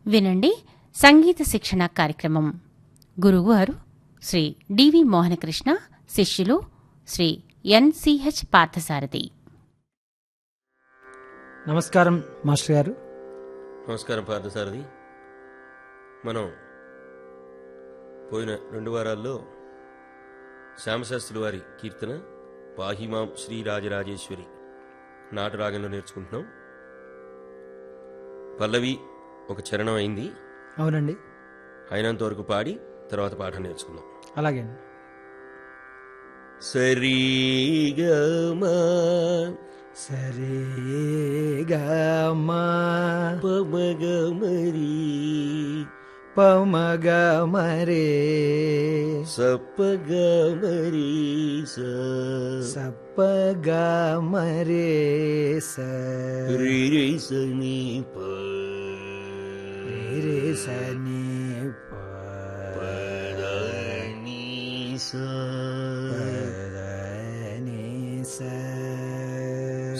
వినండి సంగీత శిక్షణ కార్యక్రమం. గురువుగారు శ్రీ డివి మోహనకృష్ణ, శిష్యులు శ్రీ ఎన్సిహెచ్ పార్థసారథి. నమస్కారం మాస్టర్ గారు. నమస్కారం పార్థసారథి. మనం పోయిన 2 వారాల్లో శ్యామశాస్త్రి వారి కీర్తన పాహిమాం శ్రీరాజరాజేశ్వరి నాటు రాగంలో నేర్చుకుంటున్నాం. పల్లవి ఒక చరణం అయింది. అవునండి, అయినంత వరకు పాడి తర్వాత పాఠం నేర్చుకుందాం. అలాగే అండి. సరిగమా సరిగమా పమగమరి పమగమరే సప్పగమరి సప్పగమరే రి సని ప రే సని పదని పదని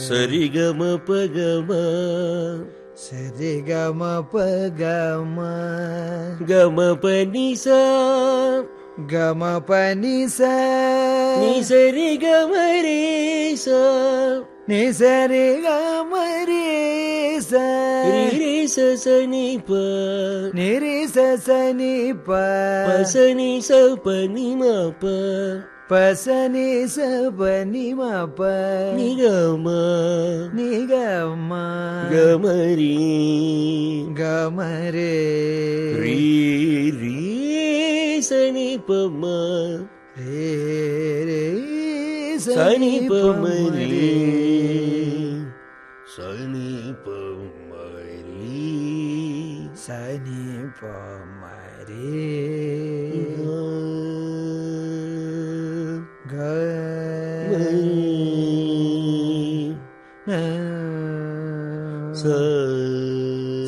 సరిగమ పగమ సరిగమ పగమ గమ పని సా గమ పని సా ని సరి గమ రే సా ని సరి గమ రే సా రి స స ని ప ని రి స స ని ప ప స ని స ప ని మ ప ప స ని స ప ని మ ప ని గమ ని గమ గమ రి గమ రే రి రి స ని ప మ రే రే స ని ప మ రి స ని ప మ రి స ని ప మ రే గ స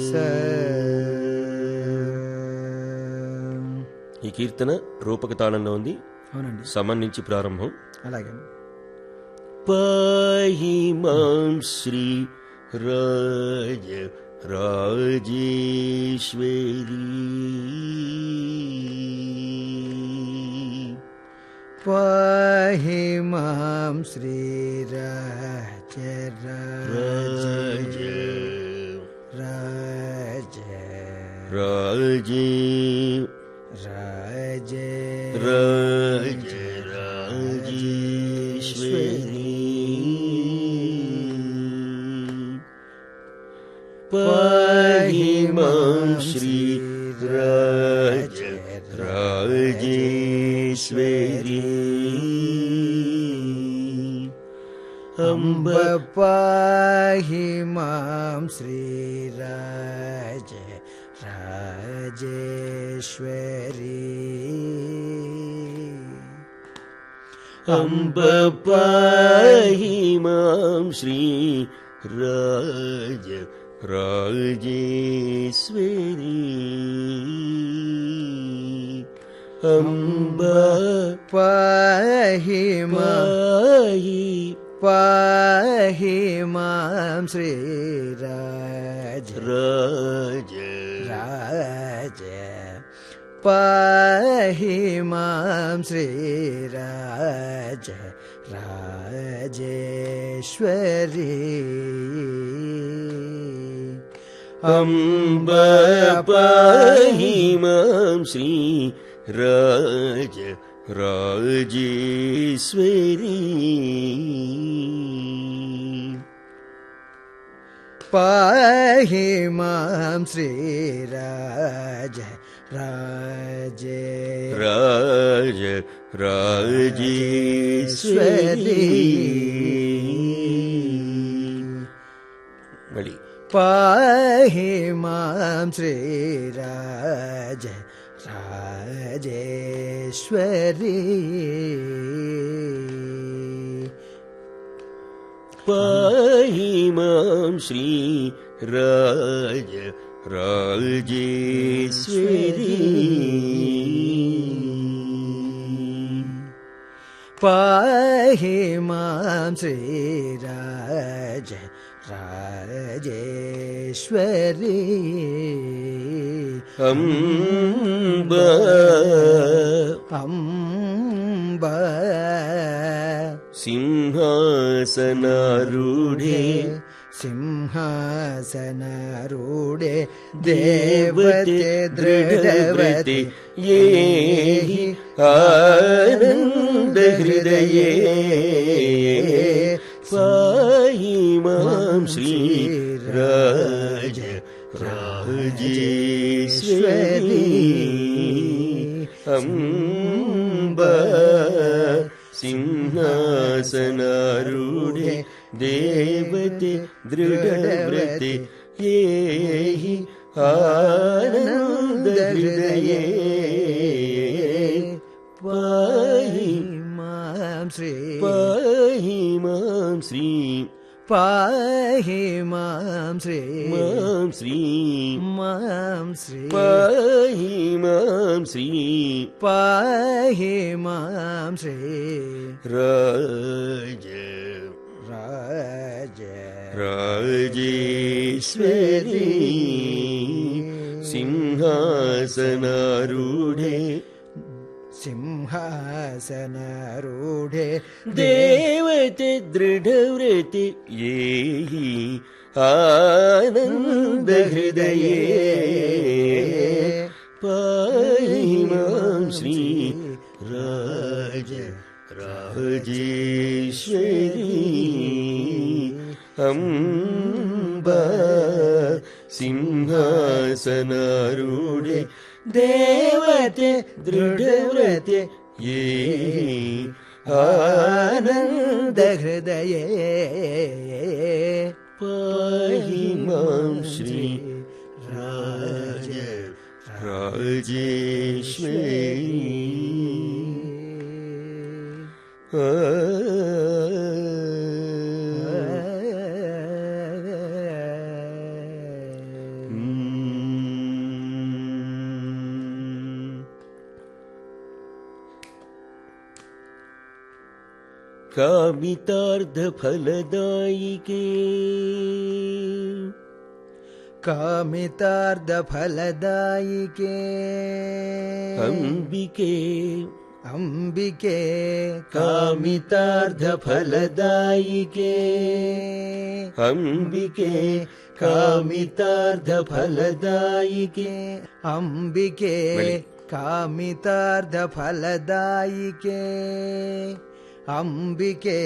స. ఈ కీర్తన రూపక తాళంలో ఉంది. అవునండి, సమం నుంచి ప్రారంభం. అలాగే. పాహి మాం శ్రీ రాజ రాజేశ్వరి పాహి మాం శ్రీ రాజ రాజ రాజ రాజే రాజ రాజ రాజేశ్వరి పాహి మాం శ్రీ రాజ రాజేశ్వరి అంబ పాహి మాం శ్రీ రాజ రాజేశ్వరి అంబ పాహి మాం శ్రీ రాజ రాజేశ్వరి అంబ పాహి పాహి పాహి మాం శ్రీ రాజ రాజ రాజ పాహి మాం శ్రీ రాజ రాజేశ్వరి అంబ పాహి మాం శ్రీ రాజ రాజేశ్వరి పాహి మాం శ్రీ రాజ రాజ రాజ రాజేశ్వరి. మళ్ళీ పాహి మాం శ్రీ రాజ రాజేశ్వరి పాహి మాం శ్రీ రాజ రాజేశ్వరి పాహి మాం శ్రీ రాజ రాజేశ్వరి ಅಂಬ ಅಂಬ ಸಿಂಹಾಸನಾರೂಢೆ ಸಿಂಹಾಸನಾರೂಢೆ ದೇವತೆ ದೃಢವ್ರತೆ ಯೇಹಿ ಆನಂದ ಹೃದಯೇ ಪಾಹಿ ಮಾಂ ಶ್ರೀ ರಾಜ ರಾಜೇಶ್ವರಿ ಅಂಬ ಸಿಂಹಾಸನಾರೂಢೆ ದೇವತೆ ದೃಢವ್ರತೆ ಯೇಹಿ ಆನಂದ ಹೃದಯೇ ಪಾಹಿ ಮಾಂ ಶ್ರೀ ಪಾಹಿ ಮಾಂ ಶ್ರೀ ಪಾಹಿ ಮಾಂ ಶ್ರೀ ಮಾಂ ಶ್ರೀ ಮಾಂ ಶ್ರೀ ಪಾಹಿ ಮಾಂ ಶ್ರೀ ಪಾಹಿ ಮಾಂ ಶ್ರೀ ರಾಜ ರಾಜ ರಾಜೇಶ್ವರಿ ಸಿಂಹಾಸನಾರೂಢೆ ಸಿಂಹಾಸನಾರೂಢೆ ದೇವತೆ ದೃಢವ್ರತೆ ಯೇಹಿ ಆನಂದ ಹೃದಯೇ ಪಾಹಿ ಮಾಂ ಶ್ರೀ ರಾಜ ರಾಜೇಶ್ವರಿ ಅಂಬ ಸಿಂಹಾಸನಾರೂಢೆ ದೇವತೆ ದೃಢವ್ರತೆ ಯೇಹಿ ಆನಂದ ಹೃದಯೇ ಪಾಹಿ ಮಾಂ ಶ್ರೀ ರಾಜ ರಾಜೇಶ್ವರಿ ಕಾಮಿತಾರ್ಧ ಫಲದಾಯಿಕೆ ಕಾಮಿತಾರ್ಧ ಫಲದಾಯಿಕೆ ಅಂಬಿಕೆ ಅಂಬಿಕೆ ಕಾಮಿತಾರ್ಧ ಫಲದಾಯಿಕೆ ಅಂಬಿಕೆ ಕಾಮಿತಾರ್ಧ ಫಲದಾಯಿಕೆ ಅಂಬಿಕೆ ಕಾಮಿತಾರ್ಧ ಫಲದಾಯಿಕೆ ಅಂಬಿಕೆ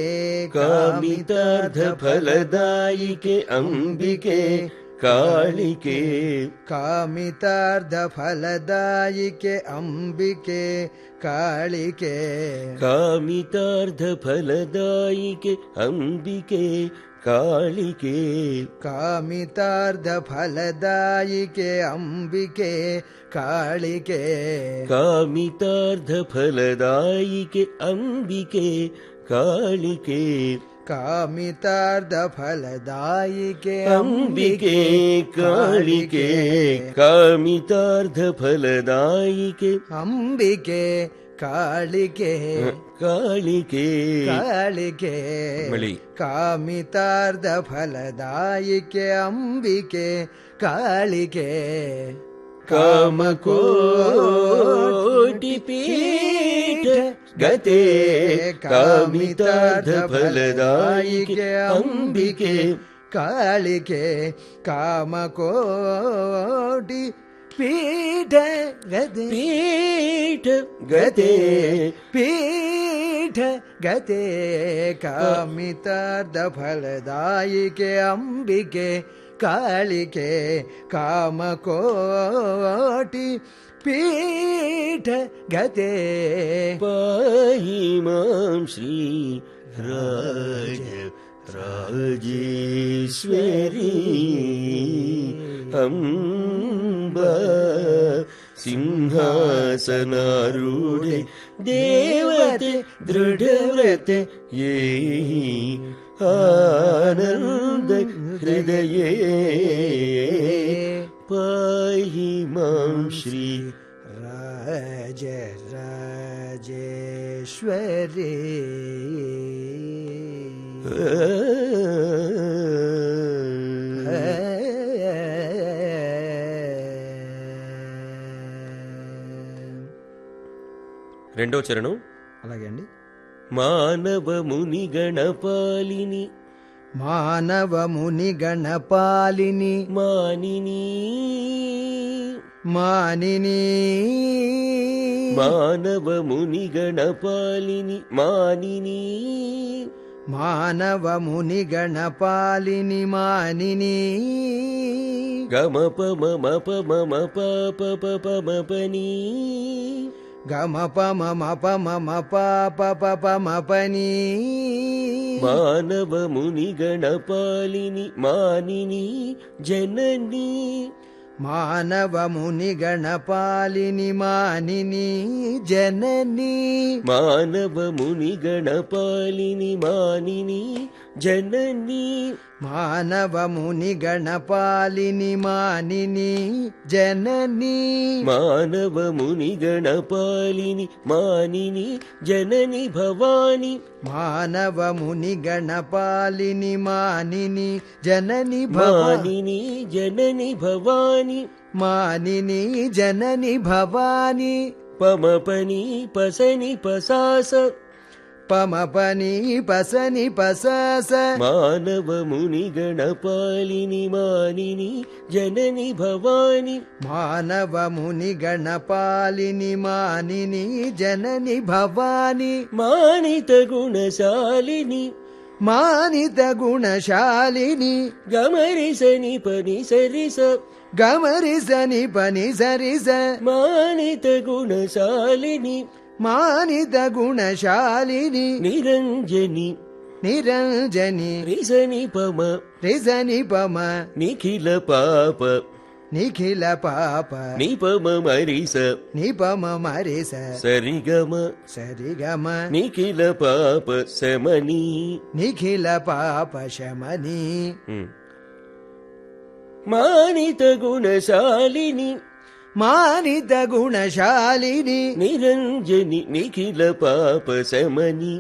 ಕಾಮಿತಾರ್ಧ ಫಲದಾಯಿಕೆ ಅಂಬಿಕೆ ಕಾಳಿಕೆ ಕಾಮಿತಾರ್ಧ ಫಲದಾಯಿಕೆ ಅಂಬಿಕೆ ಕಾಳಿಕೆ ಕಾಮಿತಾರ್ಧ ಫಲದಾಯಿಕೆ ಅಂಬಿಕೆ ಕಾಳಿಕೆ ಕಾಮಿತಾರ್ಧ ಫಲದಾಯಿಕೆ ಅಂಬಿಕೆ ಕಾಳಿಕೆ ಕಾಮಿತಾರ್ಧ ಫಲದಾಯಿಕೆ ಅಂಬಿಕೆ ಕಾಳಿಕೆ ಕಾಮಿತಾರ್ಧ ಫಲದಾಯಿಕೆ ಅಂಬಿಕೆ ಕಾಳಿಕೆ ಕಾಮಿತಾರ್ಧ ಫಲದಾಯಿಕೆ ಅಂಬಿಕೆ ಕಾಳಿಕೆ ಕಾಳಿಕೆ ಕಾಳಿಕೆ ಮಳಿ ಕಾಮಿತಾರ್ಧ ಫಲದಾಯಿಕೆ ಅಂಬಿಕೆ ಕಾಳಿಕೆ ಕಾಮಕೋಟಿ ಪೀಠ ಗತೆ ಕಾಮಿತಾರ್ಧ ಫಲದಾಯಿಕೆ ಅಂಬಿಕೆ ಕಾಳಿಕೆ ಕಾಮಕೋಟಿ ಪೀಠ ಗದೆ ಪೀಠ ಗತೆ ಪೀಠ ಗತೆ ಕಾಮಿತಾರ್ಧ ಫಲದಾಯಿಕೆ ಅಂಬಿಕೆ ಕಾಳಿಕೆ ಕಾಮಕೋಟಿ ಪೀಠ ಗತೆ ಪಾಹಿ ಮಾಂ ಶ್ರೀ ರಾಜ ರಾಜೇಶ್ವರಿ ಅಂಬ ಸಿಂಹಾಸನಾರೂಢೆ ದೇವತೆ ದೃಢವ್ರತೆ ಯೇಹಿ ಆನಂದ ಹೃದಯೇ ಪಾಹಿ ಮಾಂ ಶ್ರೀ ರಾಜ ರಾಜೇಶ್ವರಿ రెండో చరణం. అలాగే అండి. మానవ ముని గణపాలిని మానవ ముని గణపాలిని మానిని మానిని మానవ ముని గణపాలిని మానిని మానవ ముని గణపాలిని మానిని గమప మమ పమ పాప పమపని గమప మమ పమ పాప పమపని మానవ ముని గణపాలిని మానిని జనని మానవ ముని గణపాలిని మానిని జనని మానవ ముని గణపాలిని మానిని జనని మానవ ముని గణపాలిని మానిని జనని మానవ ముని గణపాలిని మానిని జనని భవాని మానవ ముని గణపాలిని మానిని జనని భవాని మానిని జనని భవాని మానిని జనని భవాని పమపని పసని పసాస పమపని పసని పసస మానవ ముని గణపాలిని మానిని జనని భవాని మానవ ముని గణపాలిని మానిని జనని భవాని మానిత గుణశాలిని మానిత గుణశాలిని గమరిసని పని సరిస గమరిసని పని సరిస మానిత గుణశాలిని మానిత గుణశాలిని నిరంజని నిరంజని రిసని పమ రిజని పమ నిఖిల పాప నిఖిల పాప నిపమ మరిస నిపమ మరిస సరిగమ సరిగమ నిఖిల పాప శమని నిఖిల పాప శమని మానిత గుణశాలిని మానిత గుణశాలిని నిరంజని నిఖిల పాప శమని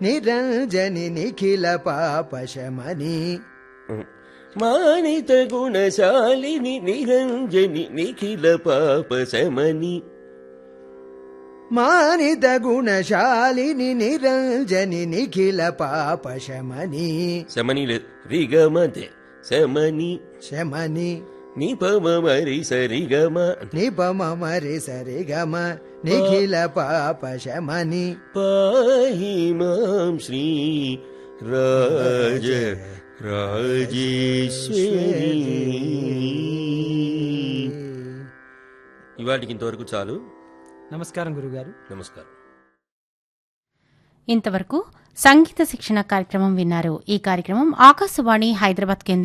నిరంజని నిఖిల పాప శమని మానిత గుణశాలిని నిరంజని నిఖిల పాప శమని మానిత గుణశాలిని నిరంజని నిఖిల పాప శమని శమని రిగమతే శమని శమని నిపమ మరి సరిగమ నిపమ మరి సరిగమ నిఖిల పాప శమని పాహి మాం శ్రీ రాజ రాజేశ్వరి. ఇవాటికి ఇంతవరకు చాలు. నమస్కారం గురుగారు. నమస్కారం. ఇంతవరకు సంగీత శిక్షణ కార్యక్రమం విన్నారు. ఈ కార్యక్రమం ఆకాశవాణి హైదరాబాద్ కేంద్రం